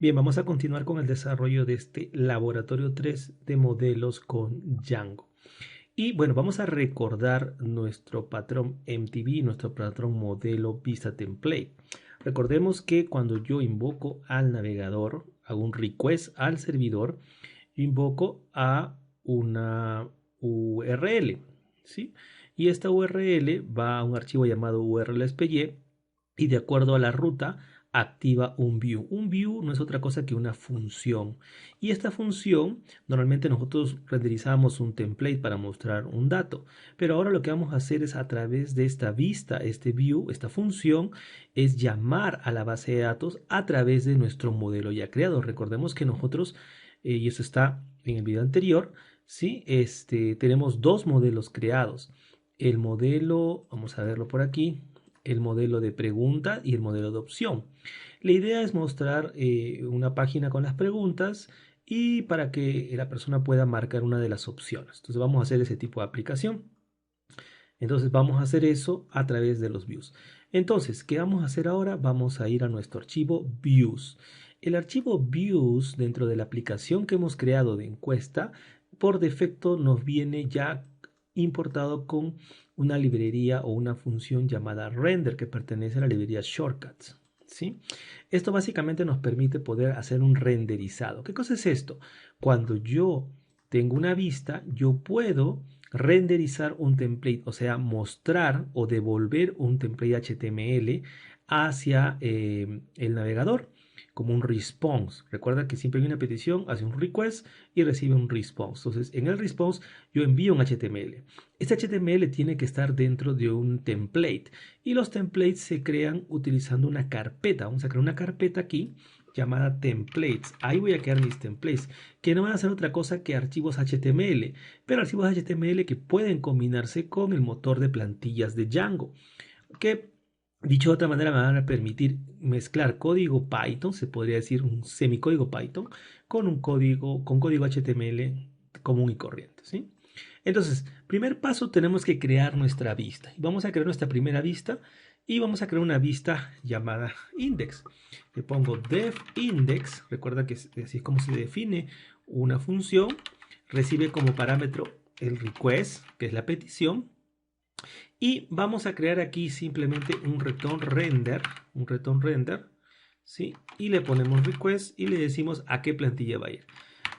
Bien, vamos a continuar con el desarrollo de este laboratorio 3 de modelos con Django. Y bueno, vamos a recordar nuestro patrón MTB, nuestro patrón modelo Vista Template. Recordemos que cuando yo invoco al navegador, hago un request al servidor, invoco a una URL, ¿sí? Y esta URL va a un archivo llamado URLSPY y de acuerdo a la ruta activa un view. Un view no es otra cosa que una función. Y esta función, normalmente nosotros renderizamos un template para mostrar un dato. Pero ahora lo que vamos a hacer es a través de esta vista, este view, esta función, es llamar a la base de datos a través de nuestro modelo ya creado. Recordemos que nosotros, y eso está en el video anterior, ¿sí? Tenemos dos modelos creados. El modelo, vamos a verlo por aquí, el modelo de pregunta y el modelo de opción. La idea es mostrar una página con las preguntas y para que la persona pueda marcar una de las opciones. Entonces vamos a hacer ese tipo de aplicación. Entonces vamos a hacer eso a través de los views. Entonces, ¿qué vamos a hacer ahora? Vamos a ir a nuestro archivo views. El archivo views dentro de la aplicación que hemos creado de encuesta, por defecto nos viene ya importado con una librería o una función llamada render que pertenece a la librería shortcuts. ¿Sí? Esto básicamente nos permite poder hacer un renderizado. ¿Qué cosa es esto? Cuando yo tengo una vista, yo puedo renderizar un template, o sea, mostrar o devolver un template HTML hacia el navegador como un response. Recuerda que siempre hay una petición, hace un request y recibe un response. Entonces, en el response yo envío un HTML. Este HTML tiene que estar dentro de un template y los templates se crean utilizando una carpeta. Vamos a crear una carpeta aquí llamada templates. Ahí voy a crear mis templates, que no van a ser otra cosa que archivos HTML, pero archivos HTML que pueden combinarse con el motor de plantillas de Django, que dicho de otra manera me van a permitir mezclar código Python, se podría decir un semicódigo Python, con código HTML común y corriente, ¿sí? Entonces, primer paso, tenemos que crear nuestra vista. Vamos a crear nuestra primera vista y vamos a crear una vista llamada index. Le pongo def index, recuerda que así es como se define una función, recibe como parámetro el request, que es la petición, y vamos a crear aquí simplemente un return render, ¿sí? Y le ponemos request y le decimos a qué plantilla va a ir.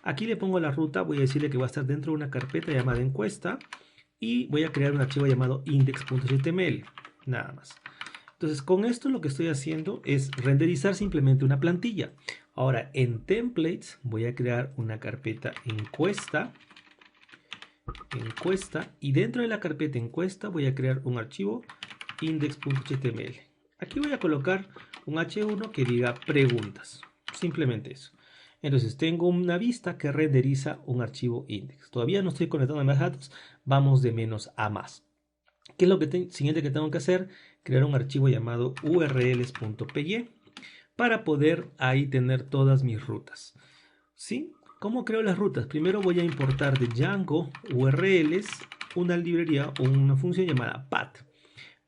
Aquí le pongo la ruta, voy a decirle que va a estar dentro de una carpeta llamada encuesta y voy a crear un archivo llamado index.html, nada más. Entonces, con esto lo que estoy haciendo es renderizar simplemente una plantilla. Ahora, en templates voy a crear una carpeta encuesta, y dentro de la carpeta encuesta voy a crear un archivo index.html. Aquí voy a colocar un h1 que diga preguntas, simplemente eso. Entonces tengo una vista que renderiza un archivo index. Todavía no estoy conectando más datos, vamos de menos a más. ¿Qué es lo siguiente que tengo que hacer? Crear un archivo llamado urls.py para poder ahí tener todas mis rutas. ¿Sí? ¿Cómo creo las rutas? Primero voy a importar de Django URLs una librería o una función llamada path.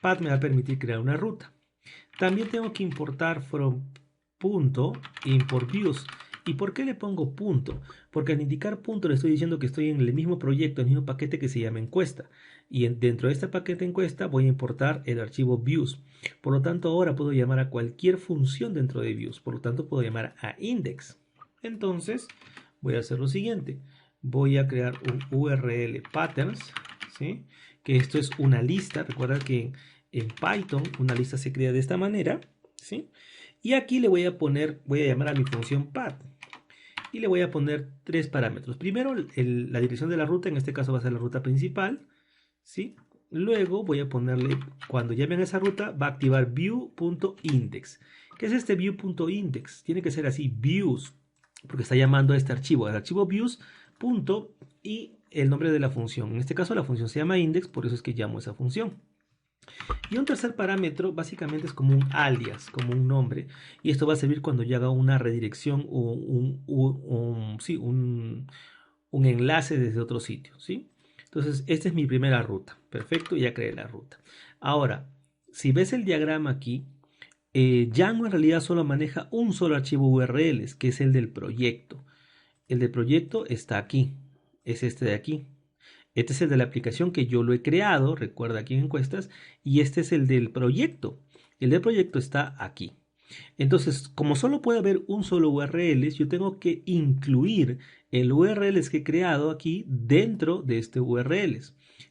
Path me va a permitir crear una ruta. También tengo que importar from punto import views. ¿Y por qué le pongo punto? Porque al indicar punto le estoy diciendo que estoy en el mismo proyecto, en el mismo paquete que se llama encuesta. Y dentro de este paquete encuesta voy a importar el archivo views. Por lo tanto, ahora puedo llamar a cualquier función dentro de views. Por lo tanto, puedo llamar a index. Entonces, voy a hacer lo siguiente. Voy a crear un URL patterns, ¿sí? Que esto es una lista. Recuerda que en Python una lista se crea de esta manera, ¿sí? Y aquí le voy a poner, voy a llamar a mi función path y le voy a poner tres parámetros. Primero, la dirección de la ruta, en este caso va a ser la ruta principal, ¿sí? Luego voy a ponerle, cuando llamen a esa ruta, va a activar view.index. ¿Qué es este view.index? Tiene que ser así, views, porque está llamando a este archivo, el archivo views. Y el nombre de la función. En este caso la función se llama index, por eso es que llamo esa función. Y un tercer parámetro básicamente es como un alias, como un nombre. Y esto va a servir cuando yo haga una redirección o un enlace desde otro sitio, ¿sí? Entonces, esta es mi primera ruta. Perfecto, ya creé la ruta. Ahora, si ves el diagrama aquí, Django en realidad solo maneja un solo archivo URLs, que es el del proyecto. El del proyecto está aquí, es este de aquí. Este es el de la aplicación que yo lo he creado, recuerda aquí en encuestas, y este es el del proyecto. El del proyecto está aquí. Entonces, como solo puede haber un solo URL, yo tengo que incluir el URL que he creado aquí dentro de este URL.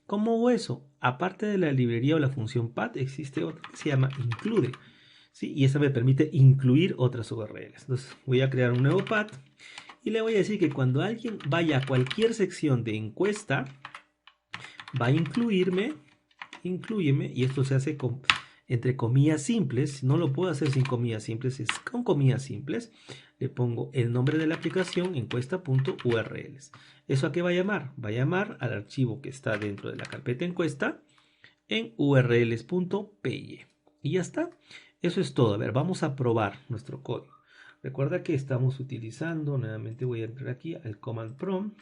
¿Cómo hago eso? Aparte de la librería o la función path, existe otra que se llama include. ¿Sí? Y esa me permite incluir otras URLs. Entonces, voy a crear un nuevo path y le voy a decir que cuando alguien vaya a cualquier sección de encuesta, va a incluirme, y esto se hace entre comillas simples. No lo puedo hacer sin comillas simples, es con comillas simples. Le pongo el nombre de la aplicación, encuesta.urls. ¿Eso a qué va a llamar? Va a llamar al archivo que está dentro de la carpeta encuesta en urls.py. Y ya está. Eso es todo. A ver, vamos a probar nuestro código. Recuerda que estamos utilizando, nuevamente voy a entrar aquí al command prompt.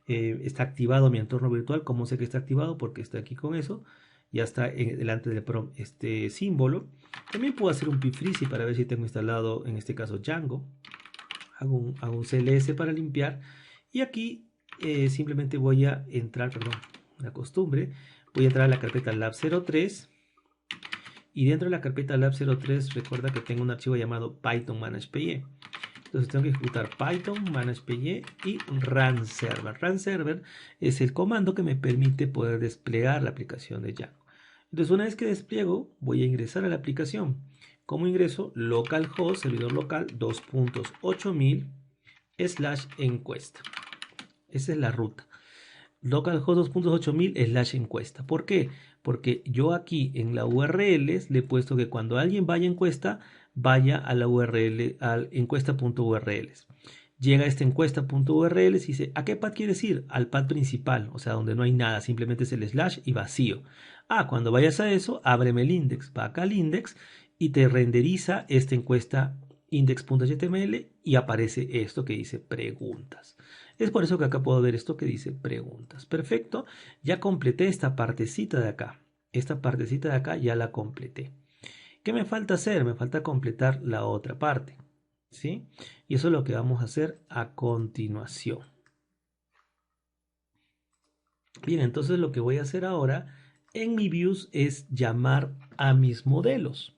Está activado mi entorno virtual. ¿Cómo sé que está activado? Porque está aquí con eso. Ya está delante del prompt este símbolo. También puedo hacer un pfreeze para ver si tengo instalado, en este caso, Django. Hago un CLS para limpiar. Y aquí simplemente voy a entrar, perdón, la costumbre. Voy a entrar a la carpeta lab03. Y dentro de la carpeta lab03 recuerda que tengo un archivo llamado Python manage.py. Entonces tengo que ejecutar Python manage.py y run server. Run server es el comando que me permite poder desplegar la aplicación de Django. Entonces una vez que despliego, voy a ingresar a la aplicación. ¿Cómo ingreso? Localhost, servidor local 2.8000/encuesta. Esa es la ruta. Localhost 2.8000/encuesta. ¿Por qué? Porque yo aquí en la URL le he puesto que cuando alguien vaya a encuesta, vaya a la URL, al encuesta.urls. Llega a esta encuesta.urls y dice, ¿a qué pad quieres ir? Al pad principal, o sea, donde no hay nada, simplemente es el slash y vacío. Cuando vayas a eso, ábreme el index, va acá al index y te renderiza esta encuesta index.html y aparece esto que dice preguntas. Es por eso que acá puedo ver esto que dice preguntas. Perfecto, ya completé esta partecita de acá. Esta partecita de acá ya la completé. ¿Qué me falta hacer? Me falta completar la otra parte. ¿Sí? Y eso es lo que vamos a hacer a continuación. Bien, entonces lo que voy a hacer ahora en mi views es llamar a mis modelos.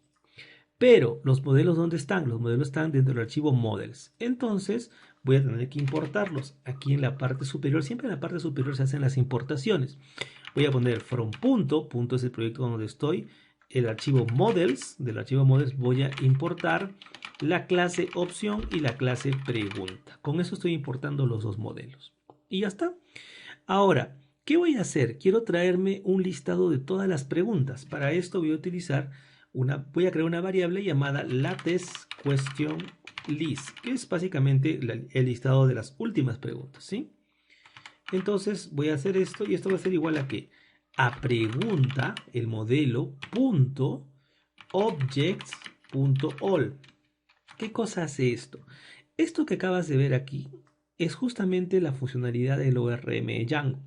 Pero, ¿los modelos dónde están? Los modelos están dentro del archivo models. Entonces, voy a tener que importarlos. Aquí en la parte superior, siempre en la parte superior se hacen las importaciones. Voy a poner from punto es el proyecto donde estoy. El archivo models, del archivo models voy a importar la clase opción y la clase pregunta. Con eso estoy importando los dos modelos. Y ya está. Ahora, ¿qué voy a hacer? Quiero traerme un listado de todas las preguntas. Para esto voy a utilizar voy a crear una variable llamada latexQuestionList, que es básicamente el listado de las últimas preguntas, ¿sí? Entonces voy a hacer esto y esto va a ser igual a que a pregunta, el modelo, punto, objects.all. ¿Qué cosa hace esto? Esto que acabas de ver aquí es justamente la funcionalidad del ORM de Django.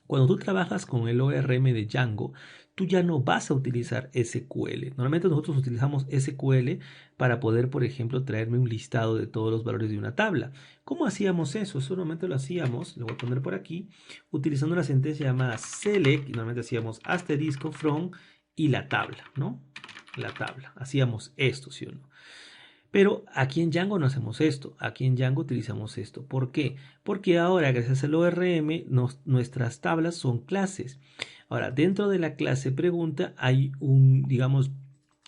Cuando tú trabajas con el ORM de Django, tú ya no vas a utilizar SQL. Normalmente nosotros utilizamos SQL para poder, por ejemplo, traerme un listado de todos los valores de una tabla. ¿Cómo hacíamos eso? Eso normalmente lo hacíamos, lo voy a poner por aquí, utilizando una sentencia llamada select, y normalmente hacíamos asterisco from y la tabla, ¿no? La tabla. Hacíamos esto, ¿sí o no? Pero aquí en Django no hacemos esto, aquí en Django utilizamos esto. ¿Por qué? Porque ahora, gracias al ORM, nuestras tablas son clases. Ahora, dentro de la clase pregunta hay digamos,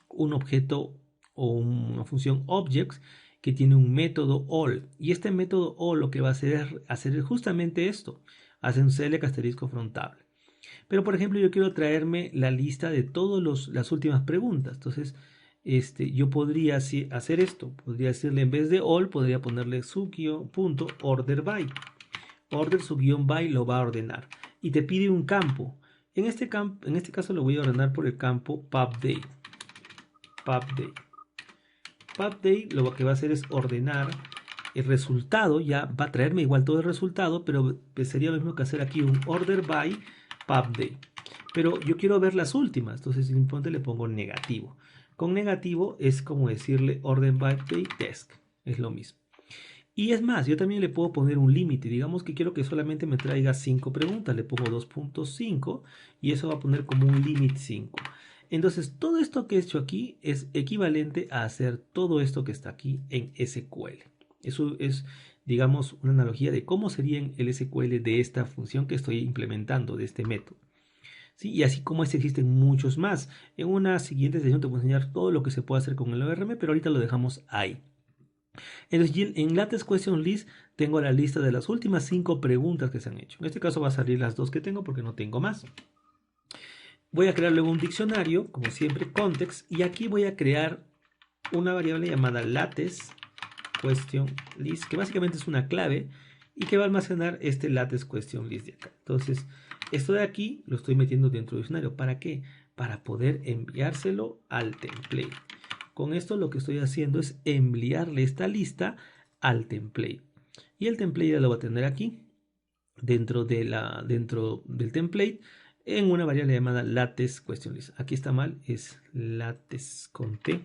un objeto o una función objects que tiene un método all. Y este método all lo que va a hacer es justamente esto. Hace un select asterisco from table. Pero, por ejemplo, yo quiero traerme la lista de todas las últimas preguntas. Entonces, yo podría hacer esto. Podría decirle, en vez de all, podría ponerle punto order by. Order su guión by lo va a ordenar. Y te pide un campo. En este caso lo voy a ordenar por el campo pubDate. PubDate lo que va a hacer es ordenar el resultado. Ya va a traerme igual todo el resultado, pero sería lo mismo que hacer aquí un order by PubDate. Pero yo quiero ver las últimas, entonces simplemente le pongo negativo. Con negativo es como decirle orden by desk, es lo mismo. Y es más, yo también le puedo poner un límite. Digamos que quiero que solamente me traiga 5 preguntas. Le pongo 2.5 y eso va a poner como un límite 5. Entonces, todo esto que he hecho aquí es equivalente a hacer todo esto que está aquí en SQL. Eso es, digamos, una analogía de cómo sería en el SQL de esta función que estoy implementando, de este método. ¿Sí? Y así como este existen muchos más. En una siguiente sesión te voy a enseñar todo lo que se puede hacer con el ORM, pero ahorita lo dejamos ahí. Entonces, en Latest Question List tengo la lista de las últimas 5 preguntas que se han hecho. En este caso va a salir las 2 que tengo porque no tengo más. Voy a crear luego un diccionario, como siempre, context, y aquí voy a crear una variable llamada Latest Question List, que básicamente es una clave y que va a almacenar este Latest Question List de acá. Entonces, esto de aquí lo estoy metiendo dentro del diccionario. ¿Para qué? Para poder enviárselo al template. Con esto lo que estoy haciendo es enviarle esta lista al template. Y el template ya lo va a tener aquí, dentro del template, en una variable llamada latest question list. Aquí está mal, es latest con T.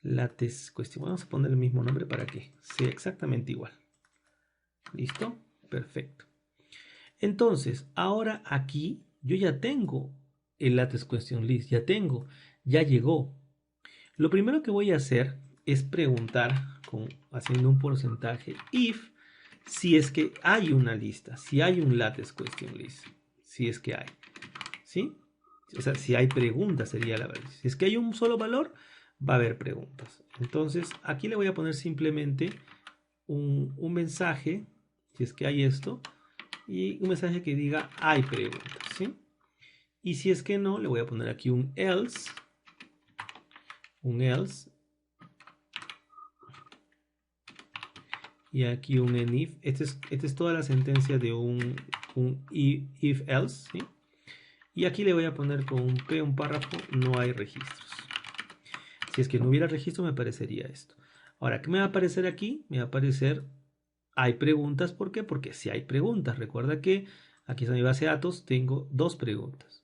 Latest question. Vamos a poner el mismo nombre para que sea exactamente igual. ¿Listo? Perfecto. Entonces, ahora aquí yo ya tengo el latest question list. Ya llegó. Lo primero que voy a hacer es preguntar, haciendo un porcentaje, if, si es que hay una lista, si hay un latest question list, si es que hay, ¿sí? O sea, si hay preguntas sería la verdad. Si es que hay un solo valor, va a haber preguntas. Entonces, aquí le voy a poner simplemente un mensaje, si es que hay esto, y un mensaje que diga hay preguntas, ¿sí? Y si es que no, le voy a poner aquí un else, y aquí un if. Esta es toda la sentencia de un if else, ¿sí? Y aquí le voy a poner con un P, un párrafo, no hay registros. Si es que no hubiera registro me aparecería esto. Ahora, ¿qué me va a aparecer aquí? Me va a aparecer hay preguntas. ¿Por qué? Porque si hay preguntas. Recuerda que aquí está mi base de datos, tengo 2 preguntas.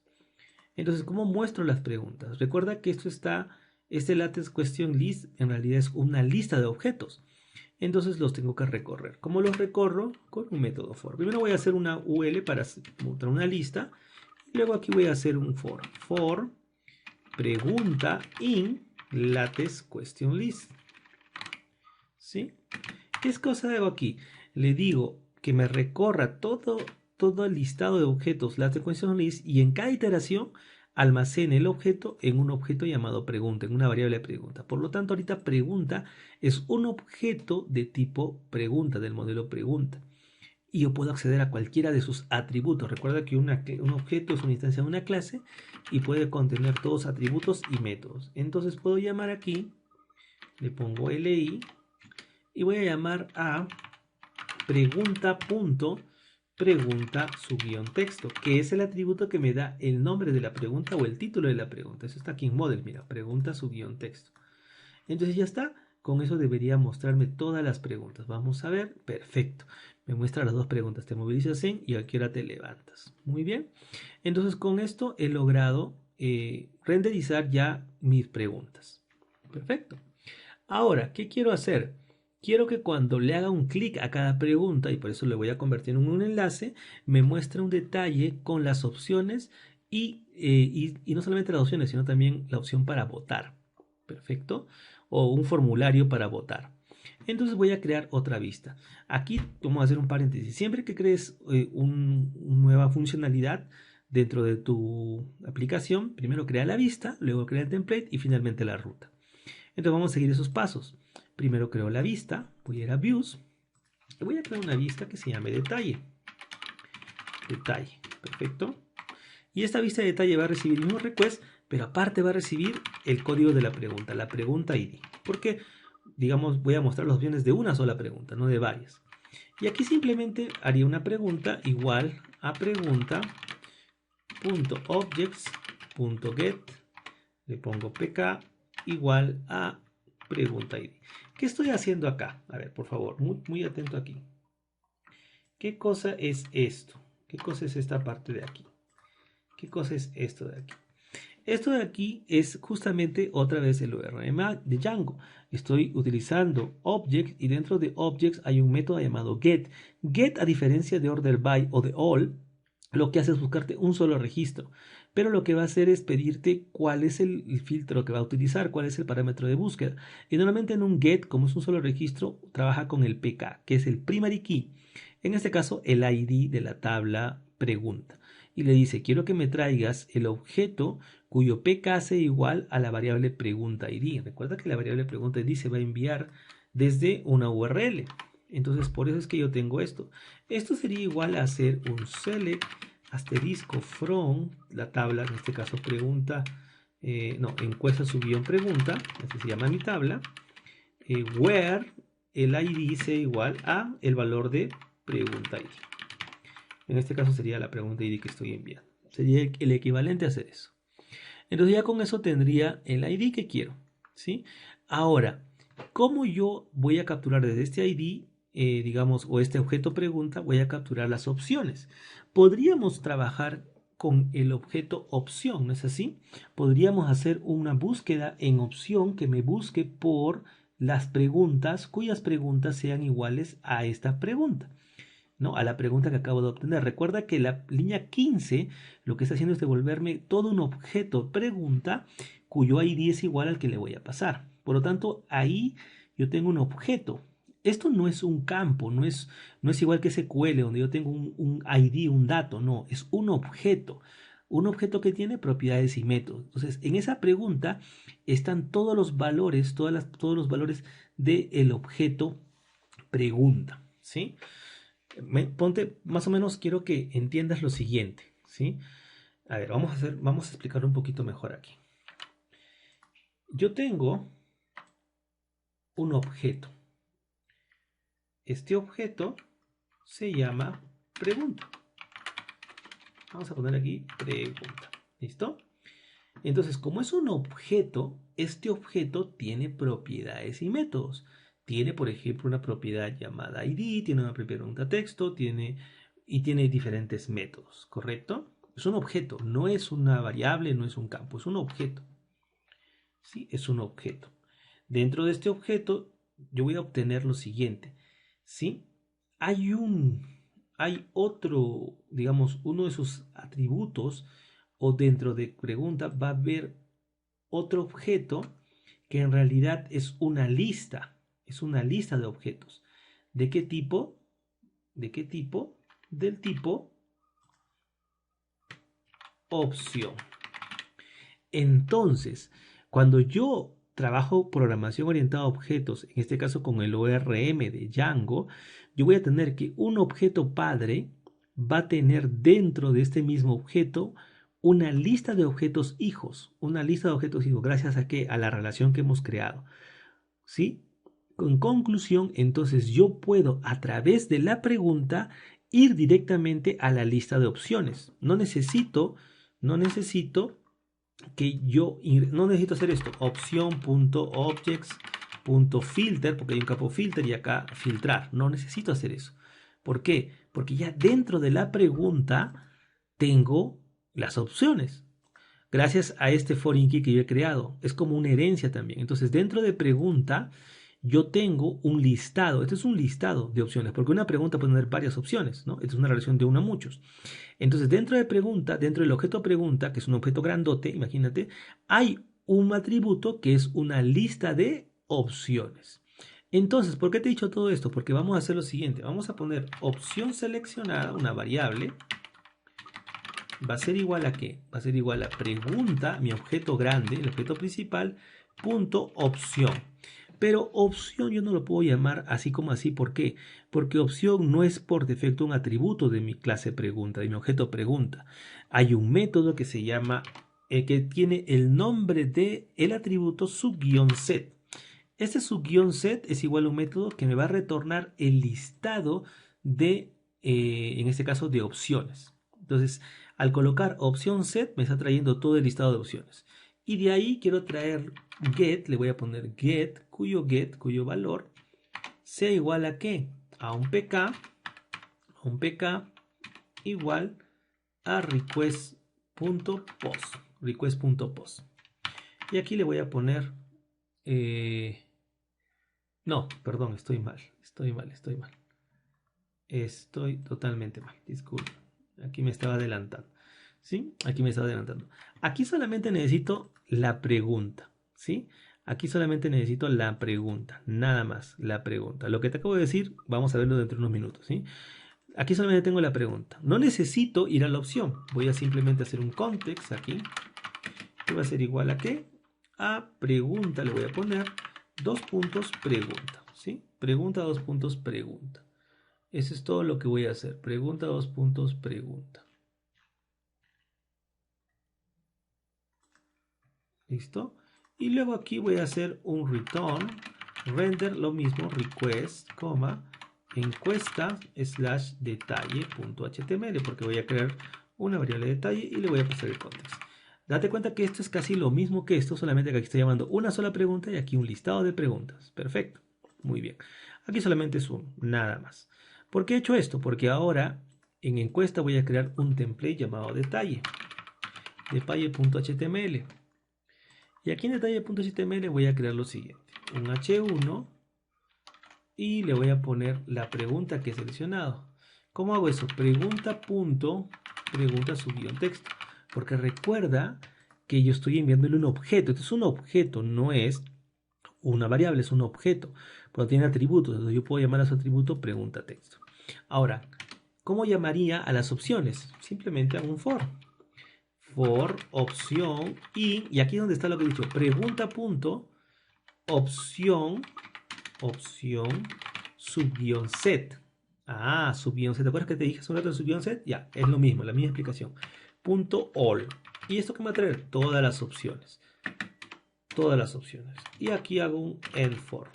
Entonces, ¿cómo muestro las preguntas? Recuerda que este latest question list en realidad es una lista de objetos. Entonces los tengo que recorrer. ¿Cómo los recorro? Con un método for. Primero voy a hacer una UL para mostrar una lista. Y luego aquí voy a hacer un for. For pregunta in latest question list. ¿Sí? ¿Qué cosa hago aquí? Le digo que me recorra todo el listado de objetos latest question list y en cada iteración almacene el objeto en un objeto llamado pregunta, en una variable de pregunta. Por lo tanto, ahorita pregunta es un objeto de tipo pregunta, del modelo pregunta. Y yo puedo acceder a cualquiera de sus atributos. Recuerda que un objeto es una instancia de una clase y puede contener todos atributos y métodos. Entonces puedo llamar aquí, le pongo li y voy a llamar a pregunta su guión texto, que es el atributo que me da el nombre de la pregunta o el título de la pregunta. Eso está aquí en model, mira, pregunta su guión texto. Entonces ya está, con eso debería mostrarme todas las preguntas. Vamos a ver, perfecto. Me muestra las 2 preguntas, te movilizas en y a qué hora te levantas. Muy bien, entonces con esto he logrado renderizar ya mis preguntas. Perfecto. Ahora, ¿qué quiero hacer? Quiero que cuando le haga un clic a cada pregunta, y por eso le voy a convertir en un enlace, me muestre un detalle con las opciones y no solamente las opciones, sino también la opción para votar. Perfecto. O un formulario para votar. Entonces voy a crear otra vista. Aquí vamos a hacer un paréntesis. Siempre que crees una nueva funcionalidad dentro de tu aplicación, primero crea la vista, luego crea el template y finalmente la ruta. Entonces vamos a seguir esos pasos. Primero creo la vista, voy a ir a Views y voy a crear una vista que se llame Detalle. Detalle, perfecto. Y esta vista de detalle va a recibir el mismo request, pero aparte va a recibir el código de la pregunta ID. Porque, digamos, voy a mostrar los opciones de una sola pregunta, no de varias. Y aquí simplemente haría una pregunta igual a pregunta.objects.get, le pongo pk igual a pregunta ID. ¿Qué estoy haciendo acá? A ver, por favor, muy atento aquí. ¿Qué cosa es esto? ¿Qué cosa es esta parte de aquí? ¿Qué cosa es esto de aquí? Esto de aquí es justamente otra vez el ORM de Django. Estoy utilizando objects y dentro de objects hay un método llamado get. Get, a diferencia de order by o de all, lo que hace es buscarte un solo registro. Pero lo que va a hacer es pedirte cuál es el filtro que va a utilizar, cuál es el parámetro de búsqueda. Y normalmente en un get, como es un solo registro, trabaja con el PK, que es el primary key. En este caso, el ID de la tabla pregunta. Y le dice, quiero que me traigas el objeto cuyo PK sea igual a la variable pregunta ID. Recuerda que la variable pregunta ID se va a enviar desde una URL. Entonces, por eso es que yo tengo esto. Esto sería igual a hacer un select asterisco from la tabla, en este caso pregunta, encuesta _ pregunta, así se llama mi tabla, where el ID sea igual a el valor de pregunta ID. En este caso sería la pregunta ID que estoy enviando. Sería el equivalente a hacer eso. Entonces ya con eso tendría el ID que quiero, ¿sí? Ahora, ¿cómo yo voy a capturar desde este ID, digamos, o este objeto pregunta, voy a capturar las opciones? Podríamos trabajar con el objeto opción, ¿no es así? Podríamos hacer una búsqueda en opción que me busque por las preguntas cuyas preguntas sean iguales a esta pregunta, ¿no? A la pregunta que acabo de obtener. Recuerda que la línea 15 lo que está haciendo es devolverme todo un objeto pregunta cuyo ID es igual al que le voy a pasar. Por lo tanto, ahí yo tengo un objeto. Esto no es un campo, no es igual que SQL, donde yo tengo un ID, un dato, no, es un objeto. Un objeto que tiene propiedades y métodos. Entonces, en esa pregunta están todos los valores, todos los valores del objeto pregunta, ¿sí? Ponte, más o menos quiero que entiendas lo siguiente, ¿sí? A ver, vamos a explicar un poquito mejor aquí. Yo tengo un objeto. Este objeto se llama pregunta. Vamos a poner aquí pregunta. ¿Listo? Entonces, como es un objeto, este objeto tiene propiedades y métodos. Tiene, por ejemplo, una propiedad llamada ID, tiene una pregunta texto, tiene diferentes métodos, ¿correcto? Es un objeto, no es una variable, no es un campo, es un objeto. ¿Sí? Es un objeto. Dentro de este objeto, yo voy a obtener lo siguiente. ¿Sí? Hay otro, digamos, uno de sus atributos, o dentro de pregunta va a haber otro objeto que en realidad es una lista de objetos. ¿De qué tipo? ¿De qué tipo? Del tipo opción. Entonces, cuando yo trabajo programación orientada a objetos, en este caso con el ORM de Django, yo voy a tener que un objeto padre va a tener dentro de este mismo objeto una lista de objetos hijos, gracias a que a la relación que hemos creado. ¿Sí? En conclusión, entonces yo puedo a través de la pregunta ir directamente a la lista de opciones. No necesito hacer esto, opción.objects.filter, porque hay un campo filter y acá filtrar. No necesito hacer eso. ¿Por qué? Porque ya dentro de la pregunta tengo las opciones. Gracias a este foreign key que yo he creado. Es como una herencia también. Entonces, dentro de pregunta, yo tengo un listado. Este es un listado de opciones, porque una pregunta puede tener varias opciones, ¿no? Esta es una relación de 1 a muchos. Entonces, dentro de pregunta, dentro del objeto pregunta, que es un objeto grandote, imagínate, hay un atributo que es una lista de opciones. Entonces, ¿por qué te he dicho todo esto? Porque vamos a hacer lo siguiente. Vamos a poner opción seleccionada, una variable. ¿Va a ser igual a qué? Va a ser igual a pregunta, mi objeto grande, el objeto principal, punto opción. Pero opción yo no lo puedo llamar así como así. ¿Por qué? Porque opción no es por defecto un atributo de mi clase pregunta, de mi objeto pregunta. Hay un método que se llama, que tiene el nombre de el atributo sub-set. Este sub-set es igual a un método que me va a retornar el listado de, en este caso, de opciones. Entonces, al colocar opción set, me está trayendo todo el listado de opciones. Y de ahí quiero traer get, le voy a poner get, cuyo valor sea igual a ¿qué? A un pk igual a request.post. request.post. Y aquí le voy a poner... no, perdón, estoy mal. Estoy totalmente mal, disculpe. Aquí me estaba adelantando. ¿Sí? Aquí me estaba adelantando. Aquí solamente necesito la pregunta. ¿Sí? Aquí solamente necesito la pregunta. Nada más, la pregunta. Lo que te acabo de decir, vamos a verlo dentro de unos minutos. ¿Sí? Aquí solamente tengo la pregunta. No necesito ir a la opción. Voy a simplemente hacer un context aquí. Que va a ser igual a ¿qué? A pregunta le voy a poner 2 puntos pregunta. ¿Sí? Pregunta 2 puntos pregunta. Eso es todo lo que voy a hacer. Pregunta 2 puntos pregunta. ¿Listo? Y luego aquí voy a hacer un return, render lo mismo, request, encuesta slash detalle.html, porque voy a crear una variable de detalle y le voy a pasar el context. Date cuenta que esto es casi lo mismo que esto, solamente que aquí estoy llamando una sola pregunta y aquí un listado de preguntas. Perfecto. Muy bien. Aquí solamente es uno, nada más. ¿Por qué he hecho esto? Porque ahora en encuesta voy a crear un template llamado detalle. Detalle.html. Y aquí en detalle.html voy a crear lo siguiente. Un h1 y le voy a poner la pregunta que he seleccionado. ¿Cómo hago eso? Pregunta su guión texto. Porque recuerda que yo estoy enviándole un objeto. Esto es un objeto, no es una variable, es un objeto. Pero tiene atributos. Entonces yo puedo llamar a su atributo pregunta texto. Ahora, ¿cómo llamaría a las opciones? Simplemente hago un for. For opción y aquí es donde está lo que he dicho. Pregunta punto opción subguión set. Ah, subguión set. ¿Te acuerdas que te dije hace un rato de subguión set? Ya, es lo mismo, la misma explicación. Punto all. ¿Y esto qué me va a traer? Todas las opciones. Todas las opciones. Y aquí hago un end for.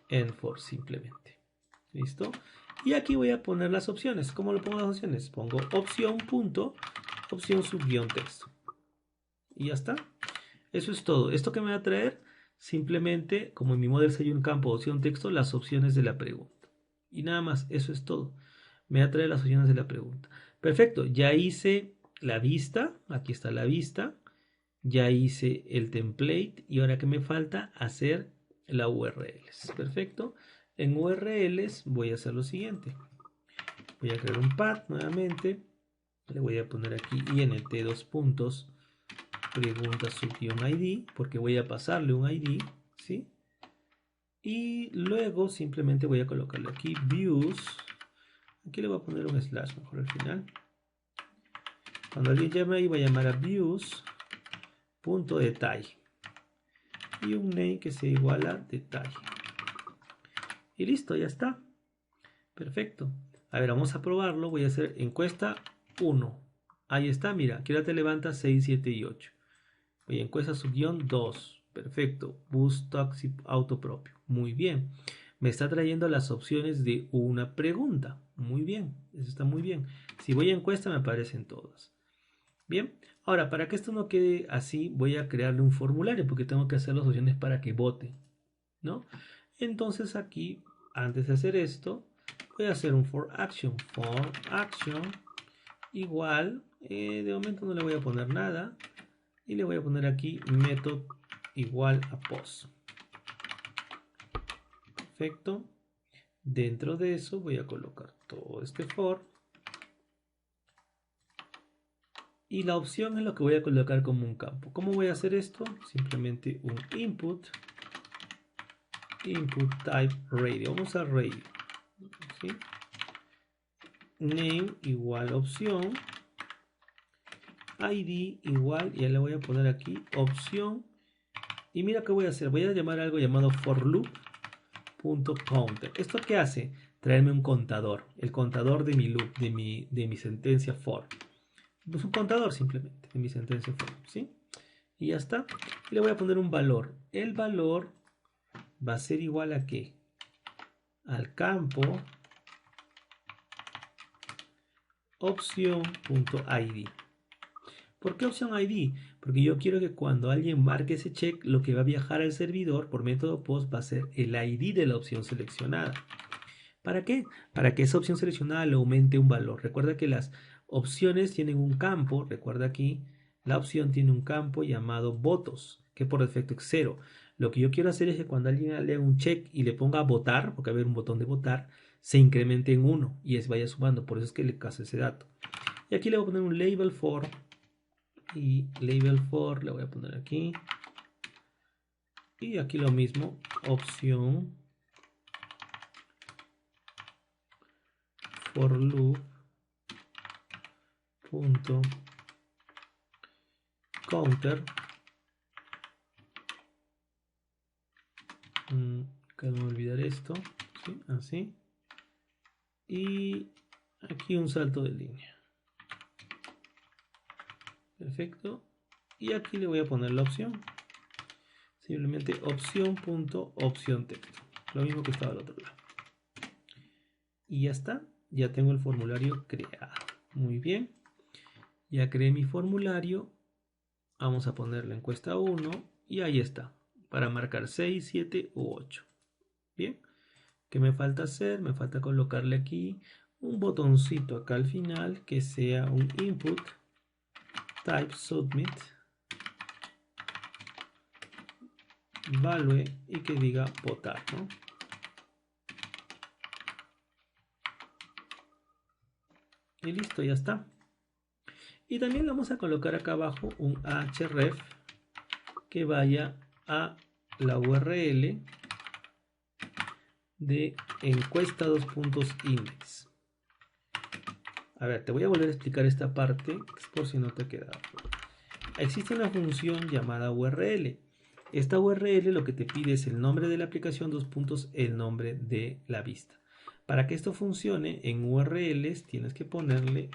End for simplemente. ¿Listo? Y aquí voy a poner las opciones. ¿Cómo lo pongo las opciones? Pongo opción punto opción subguión texto. Y ya está. Eso es todo. ¿Esto que me va a traer? Simplemente, como en mi modelo hay un campo opción texto, las opciones de la pregunta. Y nada más, eso es todo. Me va a traer las opciones de la pregunta. Perfecto, ya hice la vista. Aquí está la vista. Ya hice el template. Y ahora que me falta hacer la URLs. Perfecto. En URLs voy a hacer lo siguiente. Voy a crear un path nuevamente. Le voy a poner aquí int 2 puntos. Pregunta sub-id, porque voy a pasarle un id, ¿sí? Y luego simplemente voy a colocarle aquí views. Aquí le voy a poner un slash mejor al final. Cuando alguien llame ahí, voy a llamar a views.detalle. Y un name que sea igual a detalle. Y listo, ya está. Perfecto. A ver, vamos a probarlo. Voy a hacer encuesta 1. Ahí está, mira, aquí ya te levanta 6, 7 y 8. Voy a encuesta subguión 2. Perfecto. Boost Toxic Auto propio. Muy bien. Me está trayendo las opciones de una pregunta. Muy bien. Eso está muy bien. Si voy a encuesta me aparecen todas. Bien. Ahora, para que esto no quede así, voy a crearle un formulario porque tengo que hacer las opciones para que vote, ¿no? Entonces aquí, antes de hacer esto, voy a hacer un for action. For action igual. De momento no le voy a poner nada. Y le voy a poner aquí method igual a post. Perfecto. Dentro de eso voy a colocar todo este for. Y la opción es lo que voy a colocar como un campo. ¿Cómo voy a hacer esto? Simplemente un input. Input type radio. Vamos a radio. ¿Sí? Name igual opción. ID igual. Y ya le voy a poner aquí opción. Y mira qué voy a hacer. Voy a llamar algo llamado for loop. .counter. ¿Esto qué hace? Traerme un contador. El contador de mi loop, de mi sentencia for. Es un contador simplemente de mi sentencia for. ¿Sí? Y ya está. Y le voy a poner un valor. El valor va a ser igual a ¿qué? Al campo opción.id. ¿Por qué opción ID? Porque yo quiero que cuando alguien marque ese check, lo que va a viajar al servidor por método post va a ser el ID de la opción seleccionada. ¿Para qué? Para que esa opción seleccionada le aumente un valor. Recuerda que las Opciones tienen un campo, recuerda aquí, la opción tiene un campo llamado votos, que por defecto es 0. Lo que yo quiero hacer es que cuando alguien le haga un check y le ponga votar, porque va a haber un botón de votar, se incremente en 1 y vaya sumando. Por eso es que le caso ese dato. Y aquí le voy a poner un label for. Y label for le voy a poner aquí. Y aquí lo mismo, opción for loop punto counter. Que no olvidar esto, ¿sí? Así. Y aquí un salto de línea. Perfecto. Y aquí le voy a poner la opción. Simplemente opción.opción texto. Lo mismo que estaba al otro lado. Y ya está. Ya tengo el formulario creado. Muy bien. Ya creé mi formulario. Vamos a poner la encuesta 1. Y ahí está. Para marcar 6, 7 u 8. Bien. ¿Qué me falta hacer? Me falta colocarle aquí un botoncito acá al final que sea un input type submit value y que diga votar, ¿no? Y listo, ya está. Y también le vamos a colocar acá abajo un href que vaya a la URL de encuesta index. A ver, te voy a volver a explicar esta parte por si no te ha quedado. Existe una función llamada URL. Esta URL lo que te pide es el nombre de la aplicación, el nombre de la vista. Para que esto funcione en URLs tienes que ponerle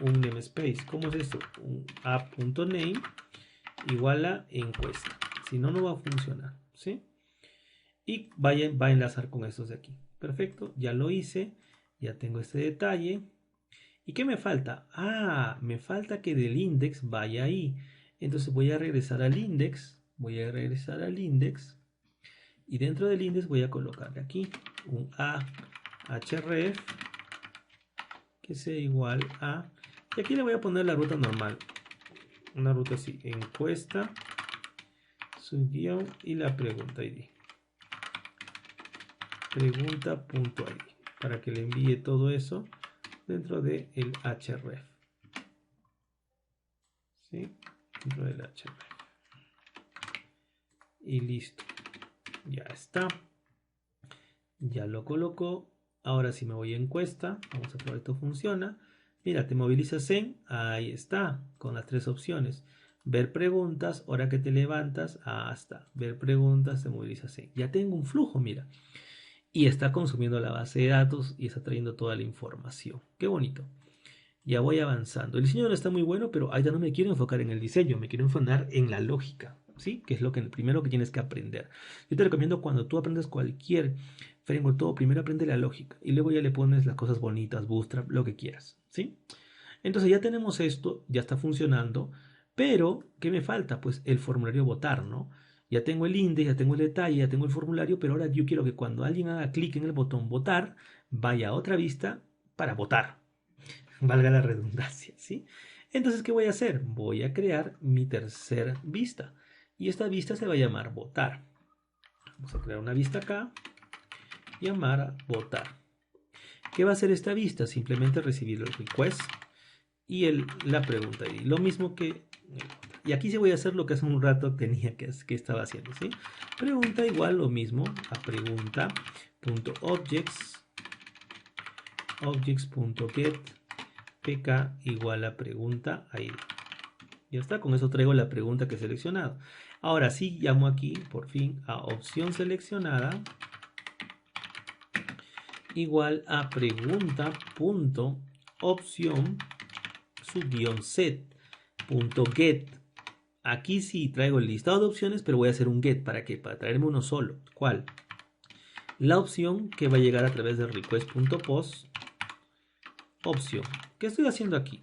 un namespace. ¿Cómo es esto? Un app.name igual a encuesta. Si no, no va a funcionar, ¿sí? Y va a enlazar con estos de aquí. Perfecto, ya lo hice. Ya tengo este detalle. ¿Y qué me falta? Ah, me falta que del index vaya ahí. Entonces voy a regresar al index. Y dentro del index voy a colocarle aquí un ahref que sea igual a... Y aquí le voy a poner la ruta normal. Una ruta así, encuesta, subguión y la pregunta ID. Pregunta.id. Para que le envíe todo eso dentro del href. ¿Sí? Dentro del href. Y listo. Ya está. Ya lo colocó. Ahora si me voy a encuesta, vamos a probar esto funciona. Mira, te movilizas en, ahí está, con las 3 opciones. Ver preguntas, hora que te levantas, hasta ver preguntas, te movilizas en. Ya tengo un flujo, mira. Y está consumiendo la base de datos y está trayendo toda la información. Qué bonito. Ya voy avanzando. El diseño no está muy bueno, pero ahí ya no me quiero enfocar en el diseño, me quiero enfocar en la lógica, ¿sí? Que es lo primero que tienes que aprender. Yo te recomiendo cuando tú aprendes cualquier framework, todo primero aprende la lógica y luego ya le pones las cosas bonitas, bootstrap, lo que quieras, ¿sí? Entonces ya tenemos esto, ya está funcionando, pero ¿qué me falta? Pues el formulario votar, ¿no? Ya tengo el índice, ya tengo el detalle, ya tengo el formulario, pero ahora yo quiero que cuando alguien haga clic en el botón votar, vaya a otra vista para votar. Valga la redundancia, ¿sí? Entonces, ¿qué voy a hacer? Voy a crear mi tercer vista. Y esta vista se va a llamar votar. Vamos a crear una vista acá. Llamar a votar. ¿Qué va a hacer esta vista? Simplemente recibir el request y la pregunta. Y lo mismo que... Y aquí sí voy a hacer lo que hace un rato tenía que estaba haciendo, ¿sí? Pregunta igual lo mismo a pregunta.objects objects.get pk igual a pregunta ID. Ya está, con eso traigo la pregunta que he seleccionado. Ahora sí llamo aquí por fin a opción seleccionada igual a pregunta.opción set.get. Aquí sí traigo el listado de opciones, pero voy a hacer un get. ¿Para qué? Para traerme uno solo. ¿Cuál? La opción que va a llegar a través de request.post opción. ¿Qué estoy haciendo aquí?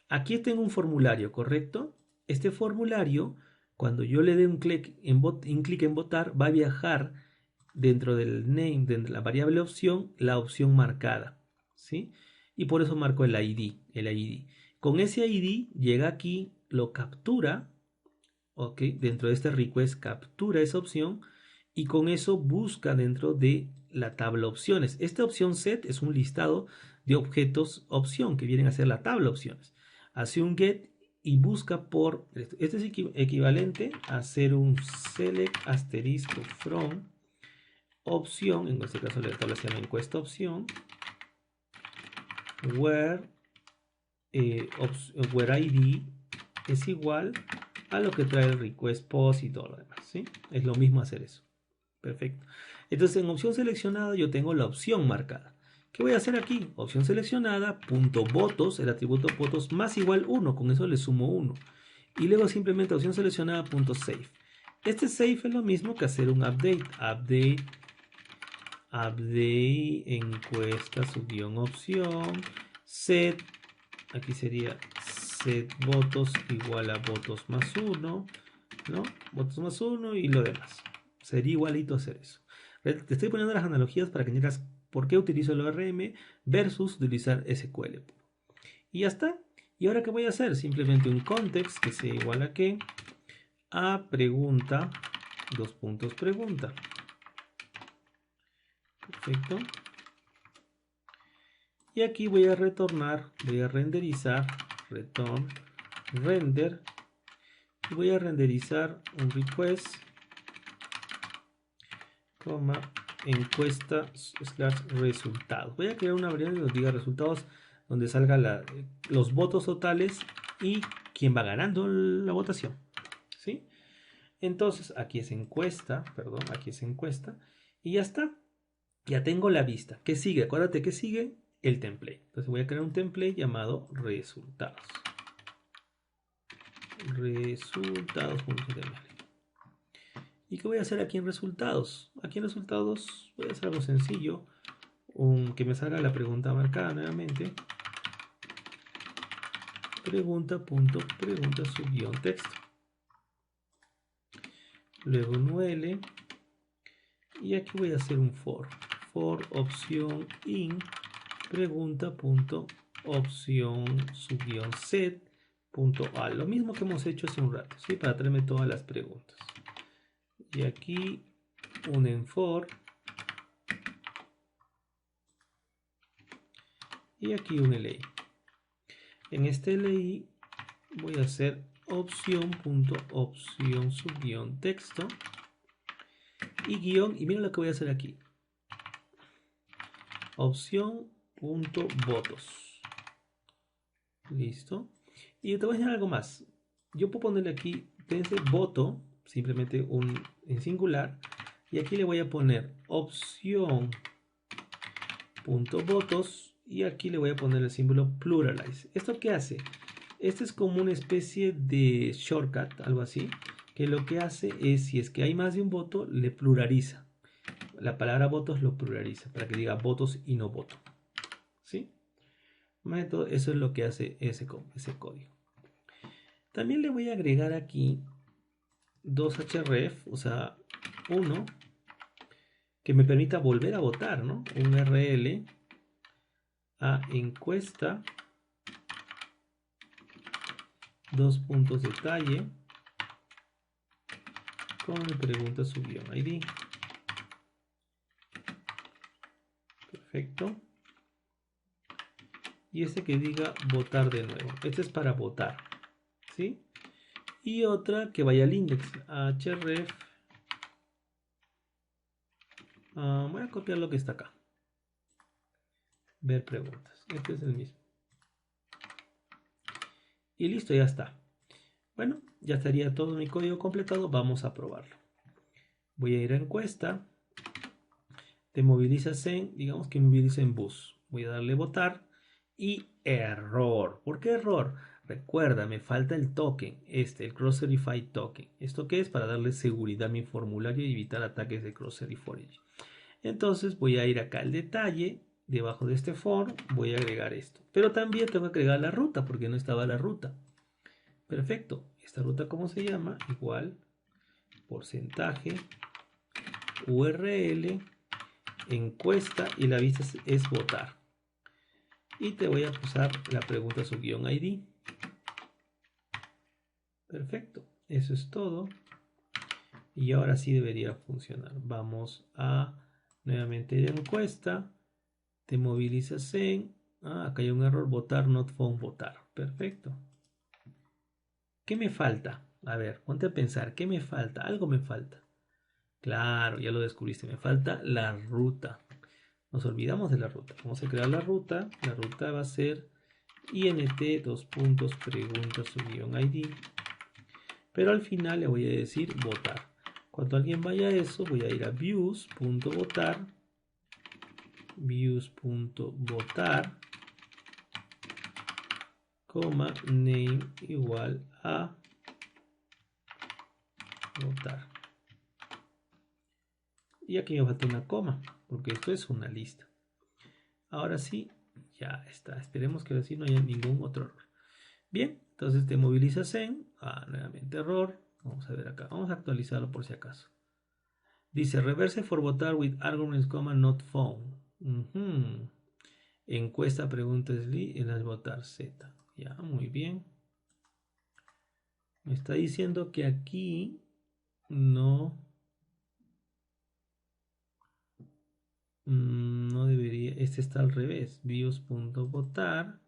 Aquí tengo un formulario, ¿correcto? Este formulario, cuando yo le dé un clic en votar, va a viajar dentro del name, dentro de la variable opción, la opción marcada, ¿sí? y por eso marco el ID. Con ese ID llega aquí, lo captura, ¿ok? Dentro de este request captura esa opción y con eso busca dentro de la tabla opciones. Esta opción set es un listado de objetos opción que vienen a ser la tabla opciones. Hace un get y busca por, este es equivalente a hacer un select asterisco from opción, en este caso la tabla se llama encuesta opción, where ID es igual a lo que trae el request post y todo lo demás, ¿sí? Es lo mismo hacer eso. Perfecto. Entonces en opción seleccionada yo tengo la opción marcada. ¿Qué voy a hacer aquí? Opción seleccionada, punto votos, el atributo votos más igual 1, con eso le sumo 1. Y luego simplemente opción seleccionada, punto save. Este save es lo mismo que hacer un update encuesta subión opción, set, aquí sería set votos igual a votos más 1, ¿no? Votos más 1 y lo demás. Sería igualito hacer eso. Te estoy poniendo las analogías para que entiendas por qué utilizo el ORM versus utilizar SQL. Y ya está. ¿Y ahora qué voy a hacer? Simplemente un context que sea igual a qué? A pregunta, dos puntos pregunta. Perfecto. Y aquí voy a retornar, voy a renderizar, return, render. Y voy a renderizar un request, coma, encuesta slash resultados. Voy a crear una variable donde diga resultados, donde salga los votos totales y quién va ganando la votación. ¿Sí? Entonces aquí es encuesta, perdón, aquí es encuesta y ya está. Ya tengo la vista. ¿Qué sigue? Acuérdate que sigue el template. Entonces voy a crear un template llamado resultados. Resultados.html. ¿Y qué voy a hacer aquí en resultados? Aquí en resultados voy a hacer algo sencillo. Que me salga la pregunta marcada nuevamente. Pregunta subión texto. Luego un UL. Y aquí voy a hacer un for. For opción in pregunta.opción subión set punto a, lo mismo que hemos hecho hace un rato, ¿sí? Para traerme todas las preguntas. Y aquí un enfor y aquí un li. En este li voy a hacer opción.opción subión texto y guión, y miren lo que voy a hacer aquí. Opción.votos. Listo. Y te voy a enseñar algo más. Yo puedo ponerle aquí, fíjense, voto, simplemente un en singular. Y aquí le voy a poner opción.votos. Y aquí le voy a poner el símbolo pluralize. ¿Esto qué hace? Este es como una especie de shortcut, algo así. Que lo que hace es, si es que hay más de un voto, le pluraliza. La palabra votos lo pluraliza, para que diga votos y no voto. ¿Sí? Eso es lo que hace ese código. También le voy a agregar aquí dos href, o sea, uno que me permita volver a votar, ¿no? Un rl a encuesta, dos puntos detalle, con mi pregunta subión ID. Perfecto. Y este que diga votar de nuevo. Este es para votar, ¿sí? Y otra que vaya al index, href. Voy a copiar lo que está acá. Ver preguntas. Este es el mismo. Y listo, ya está. Bueno, ya estaría todo mi código completado. Vamos a probarlo. Voy a ir a encuesta. Te movilizas en, digamos que moviliza en bus. Voy a darle votar. Y error. ¿Por qué error? Recuerda, me falta el token, el cross-verify token. ¿Esto qué es? Para darle seguridad a mi formulario y evitar ataques de cross-verify. Entonces voy a ir acá al detalle. Debajo de este for voy a agregar esto. Pero también tengo que agregar la ruta porque no estaba la ruta. Perfecto. Esta ruta, ¿cómo se llama? Igual porcentaje URL encuesta y la vista es votar. Y te voy a pasar la pregunta su guión ID. Perfecto, eso es todo. Y ahora sí debería funcionar. Vamos a nuevamente la encuesta. Te movilizas en... acá hay un error, votar, not found, votar. Perfecto. ¿Qué me falta? A ver, ponte a pensar, ¿qué me falta? Algo me falta. Claro, ya lo descubriste, me falta la ruta. Nos olvidamos de la ruta. Vamos a crear la ruta. La ruta va a ser int pregunta su guión ID. Pero al final le voy a decir votar. Cuando alguien vaya a eso, voy a ir a views.votar. Views.votar, coma, name igual a votar. Y aquí me falta una coma, porque esto es una lista. Ahora sí, ya está. Esperemos que así no haya ningún otro error. Bien, entonces te movilizas en... nuevamente error. Vamos a ver acá. Vamos a actualizarlo por si acaso. Dice reverse for votar with arguments, not found. Encuesta pregunta en las votar Z. Ya, muy bien. Me está diciendo que aquí no debería. Este está al revés. Views.votar.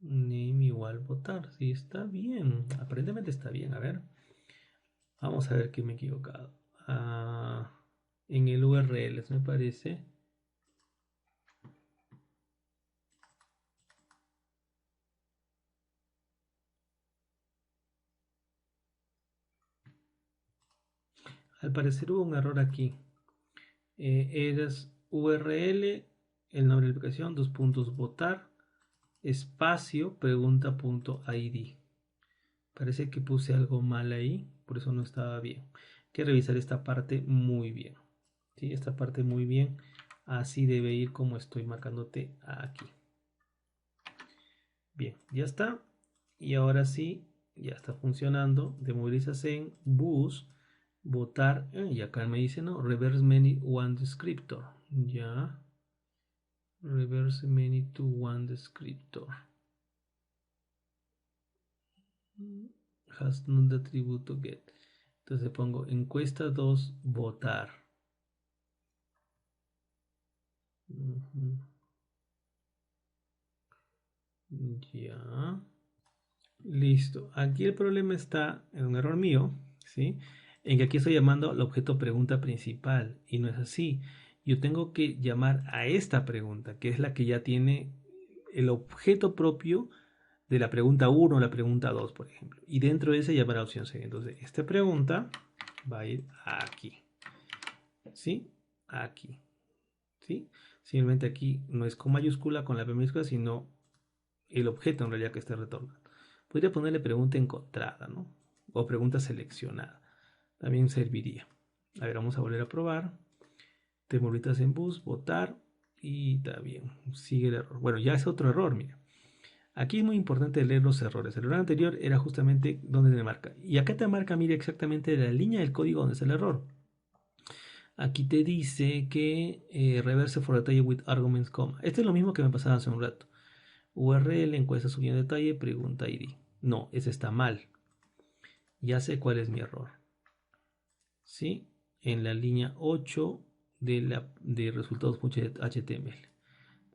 Name igual votar. Sí, está bien. Aparentemente está bien. A ver. Vamos a ver que me he equivocado. En el URL me parece. Al parecer hubo un error aquí. Eres URL, el nombre de la aplicación, dos puntos votar, espacio, pregunta.id. Parece que puse algo mal ahí, por eso no estaba bien. Hay que revisar esta parte muy bien. ¿Sí? Esta parte muy bien. Así debe ir como estoy marcándote aquí. Bien, ya está. Y ahora sí, ya está funcionando. Te movilizas en bus, votar. Y acá me dice, no, reverse many one descriptor. Ya. Reverse many to one descriptor. Has not attribute to get. Entonces pongo encuesta 2, votar. Ya. Listo. Aquí el problema está en un error mío, ¿sí? En que aquí estoy llamando al objeto pregunta principal y no es así. Yo tengo que llamar a esta pregunta, que es la que ya tiene el objeto propio de la pregunta 1 o la pregunta 2, por ejemplo. Y dentro de ese llamar a la opción C. Entonces, esta pregunta va a ir aquí. ¿Sí? Aquí. ¿Sí? Simplemente aquí no es con mayúscula, con la P minúscula, sino el objeto en realidad que está retornando. Podría ponerle pregunta encontrada, ¿no? O pregunta seleccionada. También serviría. A ver, vamos a volver a probar. Te movilizas en bus, votar y está bien. Sigue el error. Bueno, ya es otro error, mira. Aquí es muy importante leer los errores. El error anterior era justamente donde te marca. Y acá te marca, mira, exactamente la línea del código donde está el error. Aquí te dice que reverse for detalle with arguments, coma. Este es lo mismo que me pasaba hace un rato. URL, encuesta subiendo detalle, pregunta ID. No, ese está mal. Ya sé cuál es mi error. ¿Sí? En la línea 8 de resultados.html.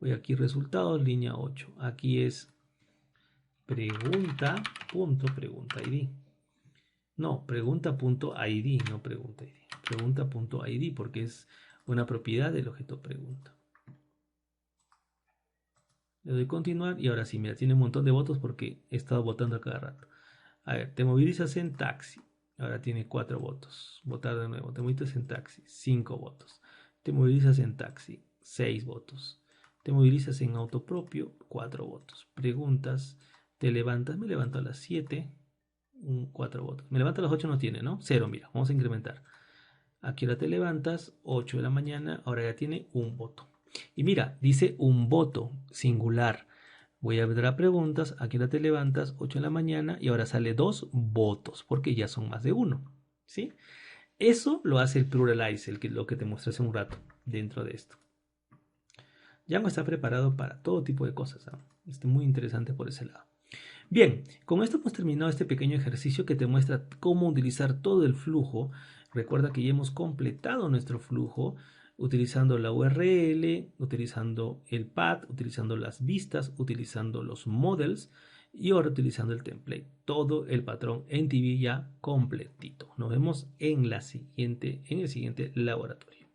Voy aquí resultados, línea 8. Aquí es pregunta.id. No, pregunta.id, no pregunta ID. Pregunta.id porque es una propiedad del objeto pregunta. Le doy continuar y ahora sí, mira, tiene un montón de votos porque he estado votando a cada rato. A ver, te movilizas en taxi. Ahora tiene 4 votos. Votar de nuevo. Te movilizas en taxi. 5 votos. Te movilizas en taxi. 6 votos. Te movilizas en auto propio. 4 votos. Preguntas. Te levantas. Me levanto a las 7. 4 votos. Me levanto a las 8 no tiene, ¿no? 0, mira. Vamos a incrementar. Aquí ahora te levantas. 8 de la mañana. Ahora ya tiene un voto. Y mira, dice un voto singular. Voy a ver a preguntas, aquí ahora te levantas 8 de la mañana y ahora sale 2 votos, porque ya son más de uno, ¿sí? Eso lo hace el pluralize, lo que te mostré hace un rato dentro de esto. Django está preparado para todo tipo de cosas. Muy interesante por ese lado. Bien, con esto hemos terminado este pequeño ejercicio que te muestra cómo utilizar todo el flujo. Recuerda que ya hemos completado nuestro flujo utilizando la URL, utilizando el path, utilizando las vistas, utilizando los models y ahora utilizando el template. Todo el patrón NTV ya completito. Nos vemos en el siguiente laboratorio.